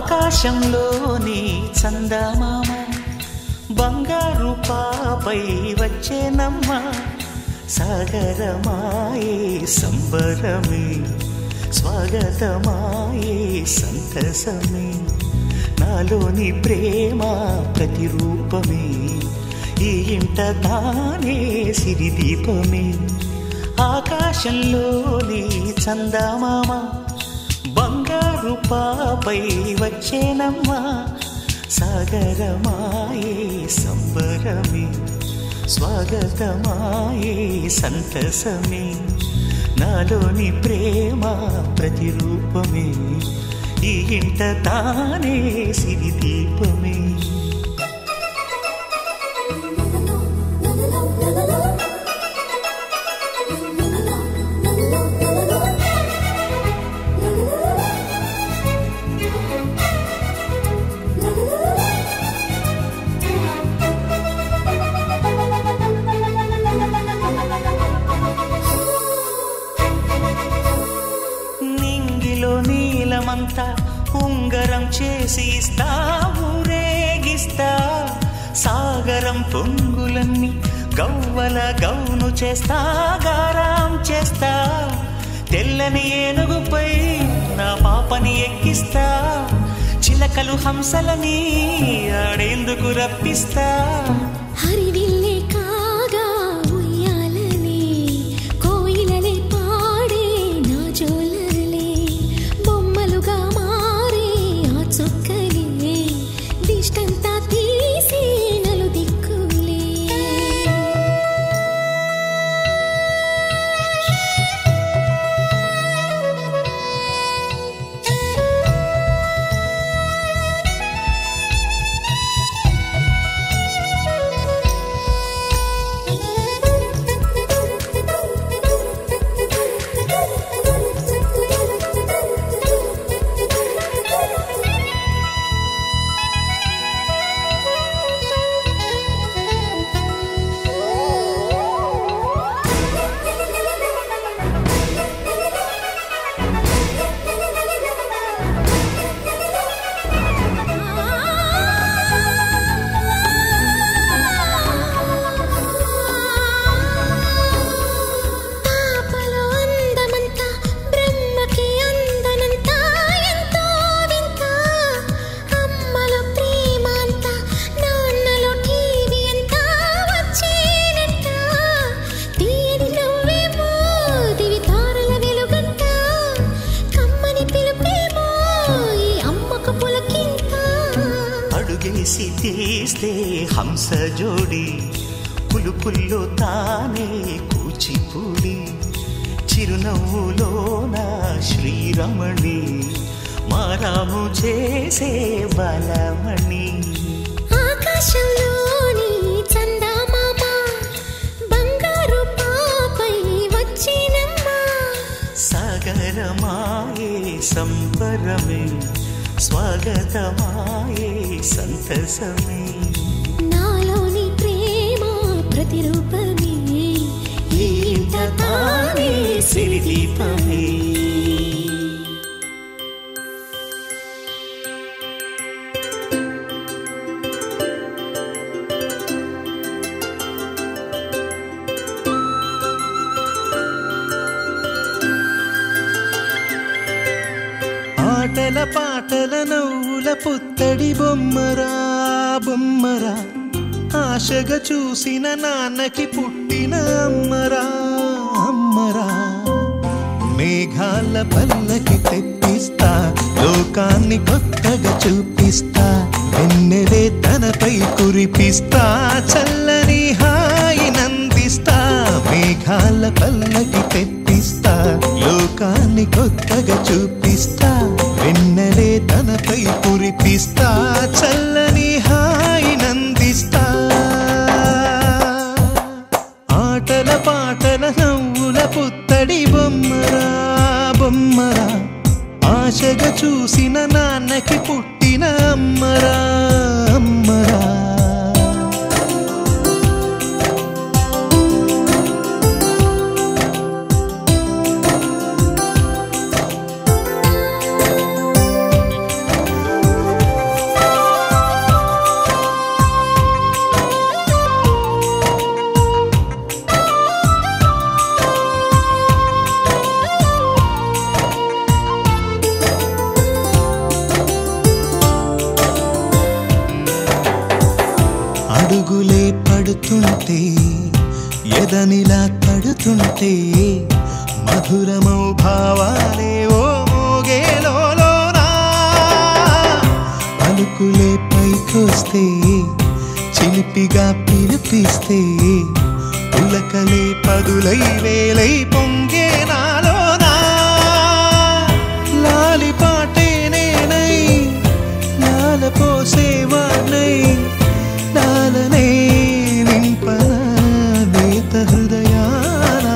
ఆకాశంలోని చందమామ బంగారు పాపై వచ్చేనమ్మ సాగరమాయే సంబరమే స్వాగతమాయే సంతసమే నాలోని ప్రేమ ప్రతిరూపమే ఈ ఇంట తానే సిరిదీపమే ఆకాశంలోని చందమామ బంగారు పాపై వచ్చేనమ్మ సాగరమాయే సంబరమే స్వాగతమాయే సంతసమే నాలోని ప్రేమ ప్రతిరూపమే ఈ ఇంట తానే సిరిదీపమే నీలమంతా ఉంగరం చేసి ఇస్తా ఊరేగిస్తా సాగరం పొంగులన్నీ గవ్వల గౌను చేస్తా గారాం చేస్తా తెల్లని ఏనుగుపై నా పాపని ఎక్కిస్తా చిలకలు హంసలని ఆడేందుకు రప్పిస్తా హరివిల్లే కాగా ఉయ్యాలలే కోయిలలే పాడే నా జోలలే బొమ్మలుగా మారే ఆ చుక్కలే దిష్టంతా తీసి నలు దిక్కులే అడుగేసి తీస్తే హంస జోడి పులుపుల్లో తానే కూచిపూడి చిరునవ్వులోన శ్రీరమణి మారాము చేసే బలమణి ఆకాశంలోని చందమామ బంగారు పాపై వచ్చినమ్మ సాగరమాయే సంబరమే స్వాగతమాయే సంతసమే నాలోని ప్రేమ ప్రతిరూపమే ఈ ఇంట తానే సిరిదీపమే ఆటల పాటల నవ్వుల పుత్తడి బొమ్మరా బొమ్మరా ఆశగా చూసిన నాన్నకి పుట్టిన అమ్మరా అమ్మరా మేఘాల పల్లకి తెప్పిస్తా లోకాన్ని కొత్తగా చూపిస్తా వెన్నెలే తనపై కురిపిస్తా చల్లని హాయి నందిస్తా మేఘాల పల్లకి తెప్పిస్తా లోకాన్ని కొత్తగా చూపిస్తా వెన్నెలే తనపై కురిపిస్తా చల్లని హాయి నందిస్తా ఆటల పాటల నవ్వుల పుత్తడి బొమ్మరా బొమ్మరా ఆశగా చూసిన నాన్నకి పుట్టిన అమ్మరా అమ్మరా పిడుగులే పడుతుంటే ఎదనిలా తడుతుంటే మధురమౌ భావాలే ఓ మోగేలోనా పలుకులే పైకొస్తే చిలిపిగా పిలిపిస్తే పులకలే పదులై వేలై పొంగే నాలోనా లాలి పాటే నేనై లాల పోసేవాణ్ణై లాలనే నింపనా నేత హృదయాన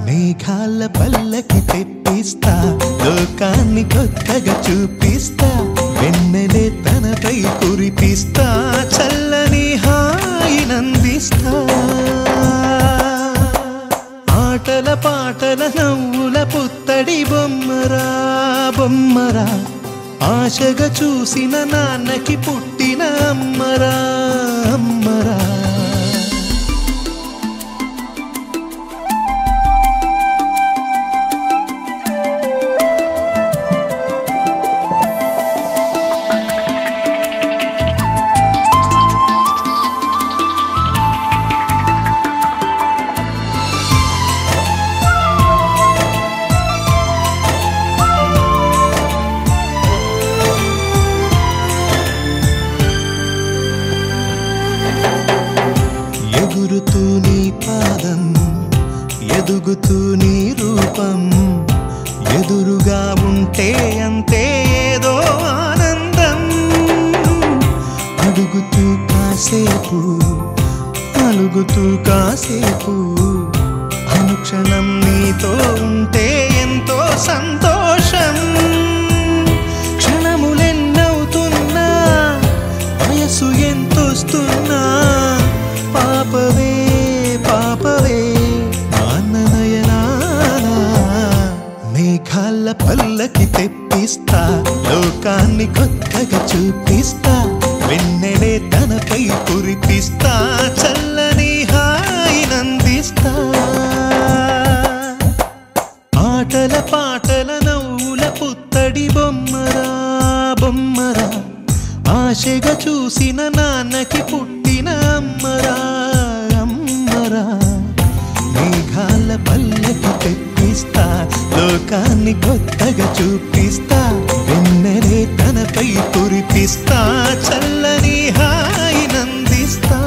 మేఘాల పల్లకి తెప్పిస్తా లోకాన్ని కొత్తగా చూపిస్తా వెన్నెలే తనపై కురిపిస్తా చల్లని హాయినందిస్తా ఆటల పాటల నవ్వుల పుత్తడి బొమ్మరా బొమ్మరా ఆశగా చూసిన నాన్నకి పుట్టిన అమ్మరా అమ్మరా ఎగురుతూ నీ పాదం ఎదుగుతూ నీ రూపం ఎదురుగా ఉంటే అంతే ఏదో ఆనందం అడుగుతూ కాసేపు అలుగుతూ కాసేపు అనుక్షణం నీతో ఉంటే ఎంతో సంతోషం క్షణములెన్నవుతున్నా వయసు ఎంతొస్తున్నా పాపవే పాపవే నాన్ననయనానా మేఘాల పల్లకి తెప్పిస్తా లోకాన్ని కొత్తగా చూపిస్తా వెన్నెలే తనపై కురిపిస్తా చల్లని హాయినందిస్తా ఆటల పాటల నవ్వుల పుత్తడి బొమ్మరా బొమ్మరా ఆశగా చూసిన నాన్నకి పుట్టిన అమ్మరా అమ్మరా మేఘాల పల్లకి తెప్పిస్తా లోకాన్ని కొత్తగా చూపిస్తా వెన్నెలే తనపై కురిపిస్తా చల్లని హాయినందిస్తా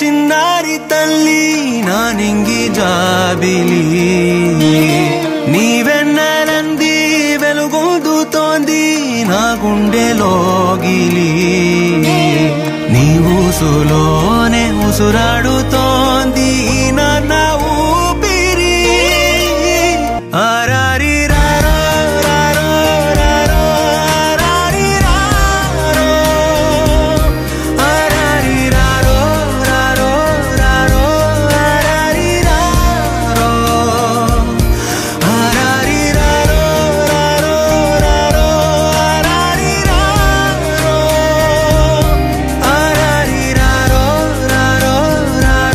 చిన్నారి తల్లి నా నింగి జాబిలి నీవెన్నెలంది వెలుగొందుతోంది నా గుండెలోగిలి నీ ఊసులోనే ఉసురాడుతోంది నా ఊపిరి ఆరారి రారో రారో రారో ఆరారి రారో ఆరారి రారో రారో రారో ఆరారి రారో ఆరారి రారో రారో రారో ఆరారి రారో ఆరారి రారో రారో రారో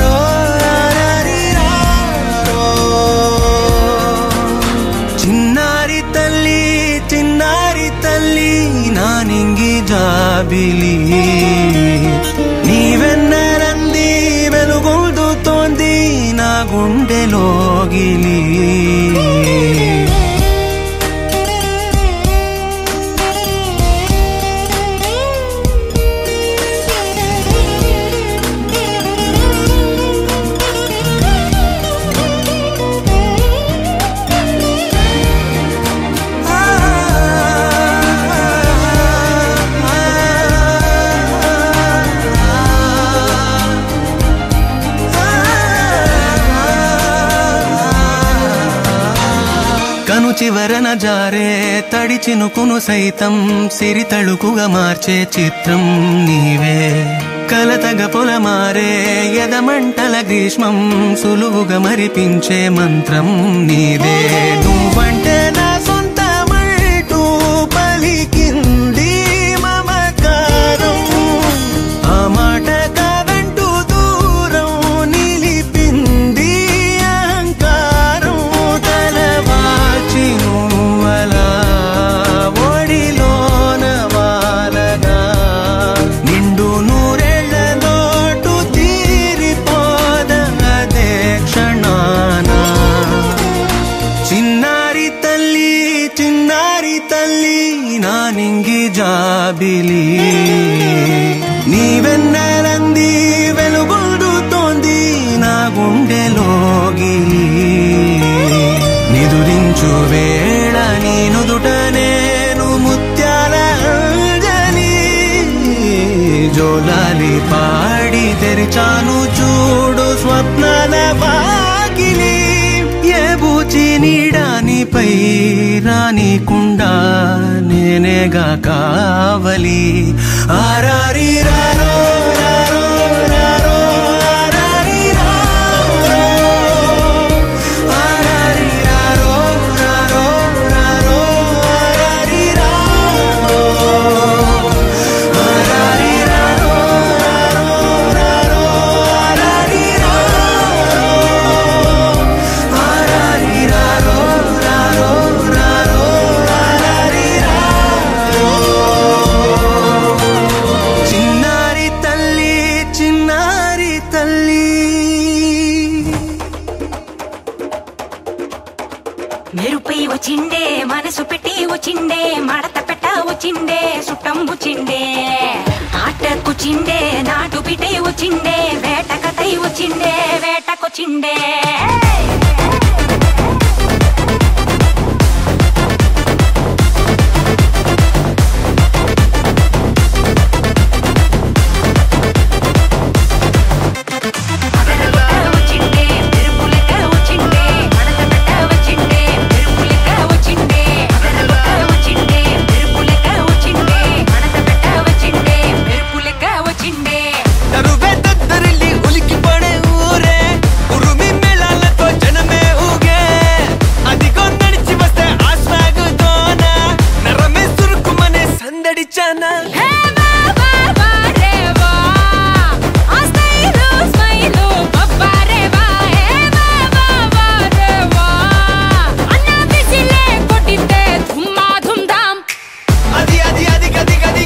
నీవెన్నరంది వెలుగొందుతోంది నా గుండెలోగిలి. కను చివరన జారే తడి చినుకును సైతం సిరి తళుకుగా మార్చే చిత్రం నీవే. కలతగ పొలమారే ఎదమంటల గ్రీష్మం సులువుగా మరిపించే మంత్రం నీదే. నువ్వంటే నా సొంతమంటూ పలికింది మమకారం. ఆ మాట కాదంటూ దూరం నిలిపింది అహంకారం. తలవాల్చి నువ్వలా ఒడిలోన వాలగా నిండు నూరేళ్ల లోటు తీరిపోదదే క్షణాన. చిన్నారి తల్లి చిన్నారి తల్లి నా నింగి జాబిలి. నీవెన్నరంది వెలుగొందుతోంది నా గుండెలోగిలి. నిదురించు వేళ నీ నుదుట నేను ముత్యాల అంజలి. జోలాలి పాడి తెరిచాను చూడు స్వప్నాల వాకిలి. ఏ బూచి నీడానిపై రానికుండా నేనేగా కావలి. ఆరారి రారో రారో రారో ఆరారి రారో ఆరారి రారో రారో రారో ఆరారి రారో ఆరారి రారో రారో రారో ఆరారి రారో ఆరారి రారో రారో రారో ఆరారి రారో. చిన్నారి తల్లి చిన్నారి తల్లి. మెరుపై వచ్చిండే మనసు పెట్టి వచ్చిండే మడత పెట్ట వచ్చిండే సుట్టం వచ్చిండే ఆటకొచ్చిండే నాటు బిడ్డ వచ్చిండే వేట కథై వచ్చిండే వేటకొచ్చిండే. నరువే దద్దరిల్లి ఉలికి పడే ఊరే ఉరుమి మేళాలతో జనమే ఊగే. అదిగో నడిచి వస్తే ఆ స్వాగుతోన నరమే సురుకుమనే సందడిచానా. అది అది అది గది గది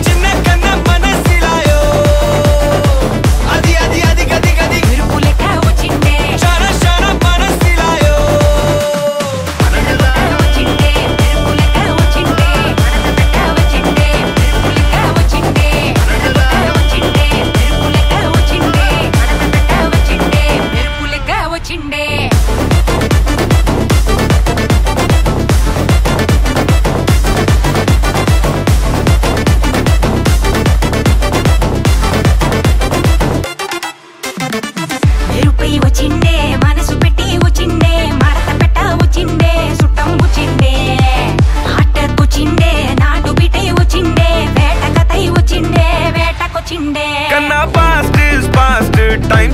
చిన్న కన్న మనసిలాయో. అది అది అది గది గది షార షార మనసిలాయో. మెరుపై వచ్చిండే మనసు పెట్టి వచ్చిండే మడత పెట్ట వచ్చిండే సుట్టం వచ్చిండే ఆటకొచ్చిండే నాటు బిడ్డ వచ్చిండే వేట కథై వచ్చిండే వేటకొచ్చిండే. కన్నా పాస్ట్ ఇస్ పాస్ట్ టైం